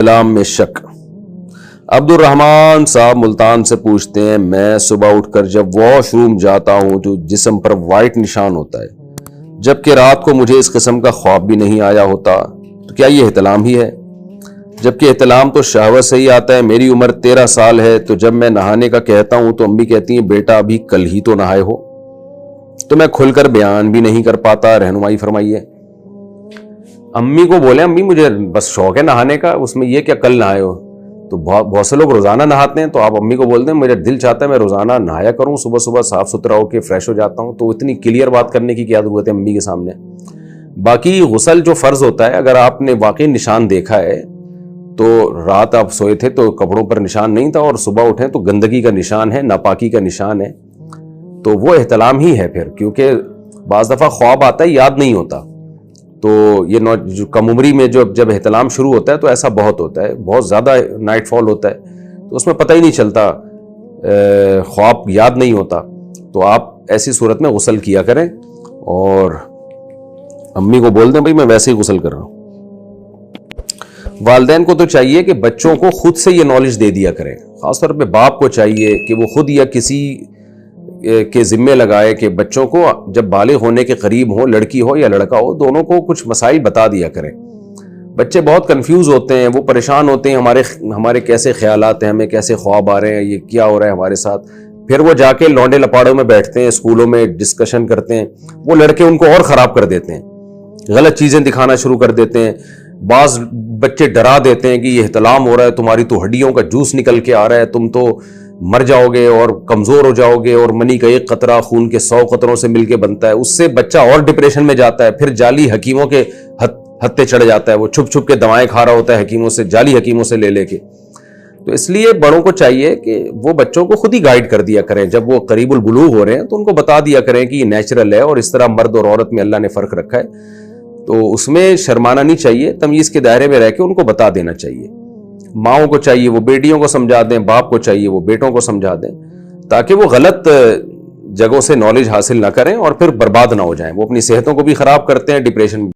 کلام میں شک۔ عبد الرحمان صاحب ملتان سے پوچھتے ہیں، میں صبح اٹھ کر جب واش روم جاتا ہوں تو جسم پر وائٹ نشان ہوتا ہے، جبکہ رات کو مجھے اس قسم کا خواب بھی نہیں آیا ہوتا، تو کیا یہ احتلام ہی ہے؟ جبکہ احتلام تو شہوت سے ہی آتا ہے۔ میری عمر 13 سال ہے، تو جب میں نہانے کا کہتا ہوں تو امی کہتی ہیں بیٹا ابھی کل ہی تو نہائے ہو، تو میں کھل کر بیان بھی نہیں کر پاتا، رہنمائی فرمائیے۔ امی کو بولے امی مجھے بس شوق ہے نہانے کا، اس میں یہ کیا کل نہائے ہو؟ تو بہت سے لوگ روزانہ نہاتے ہیں، تو آپ امی کو بولتے ہیں میرا دل چاہتا ہے میں روزانہ نہایا کروں، صبح صبح صاف ستھرا ہو کے فریش ہو جاتا ہوں، تو اتنی کلیئر بات کرنے کی کیا ضرورت ہے امی کے سامنے؟ باقی غسل جو فرض ہوتا ہے، اگر آپ نے واقعی نشان دیکھا ہے تو رات آپ سوئے تھے تو کپڑوں پر نشان نہیں تھا، اور صبح اٹھیں تو گندگی کا نشان ہے، ناپاکی کا نشان ہے، تو وہ احتلام ہی ہے پھر، کیونکہ بعض دفعہ خواب آتا ہے یاد نہیں ہوتا۔ تو یہ جو کم عمری میں جب احتلام شروع ہوتا ہے تو ایسا بہت ہوتا ہے، بہت زیادہ نائٹ فال ہوتا ہے، تو اس میں پتہ ہی نہیں چلتا، خواب یاد نہیں ہوتا، تو آپ ایسی صورت میں غسل کیا کریں، اور امی کو بول دیں بھائی میں ویسے ہی غسل کر رہا ہوں۔ والدین کو تو چاہیے کہ بچوں کو خود سے یہ نالج دے دیا کریں، خاص طور پہ باپ کو چاہیے کہ وہ خود یا کسی کے ذمے لگائے کہ بچوں کو جب بالغ ہونے کے قریب ہو، لڑکی ہو یا لڑکا ہو، دونوں کو کچھ مسائل بتا دیا کریں۔ بچے بہت کنفیوز ہوتے ہیں، وہ پریشان ہوتے ہیں، ہمارے کیسے خیالات ہیں، ہمیں کیسے خواب آ رہے ہیں، یہ کیا ہو رہا ہے ہمارے ساتھ، پھر وہ جا کے لونڈے لپاڑوں میں بیٹھتے ہیں، اسکولوں میں ڈسکشن کرتے ہیں، وہ لڑکے ان کو اور خراب کر دیتے ہیں، غلط چیزیں دکھانا شروع کر دیتے ہیں، بعض بچے ڈرا دیتے ہیں کہ یہ احتلام ہو رہا ہے، تمہاری تو ہڈیوں کا جوس نکل کے آ رہا ہے، تم تو مر جاؤ گے اور کمزور ہو جاؤ گے، اور منی کا ایک قطرہ خون کے 100 قطروں سے مل کے بنتا ہے، اس سے بچہ اور ڈپریشن میں جاتا ہے، پھر جعلی حکیموں کے ہتھے چڑھ جاتا ہے، وہ چھپ چھپ کے دوائیں کھا رہا ہوتا ہے حکیموں سے، جعلی حکیموں سے لے کے۔ تو اس لیے بڑوں کو چاہیے کہ وہ بچوں کو خود ہی گائیڈ کر دیا کریں، جب وہ قریب البلوغ ہو رہے ہیں تو ان کو بتا دیا کریں کہ یہ نیچرل ہے، اور اس طرح مرد اور عورت میں اللہ نے فرق رکھا ہے، تو اس میں شرمانا نہیں چاہیے، تمیز کے دائرے میں رہ کے ان کو بتا دینا چاہیے۔ ماؤں کو چاہیے وہ بیٹیوں کو سمجھا دیں، باپ کو چاہیے وہ بیٹوں کو سمجھا دیں، تاکہ وہ غلط جگہوں سے نالج حاصل نہ کریں اور پھر برباد نہ ہو جائیں، وہ اپنی صحتوں کو بھی خراب کرتے ہیں، ڈپریشن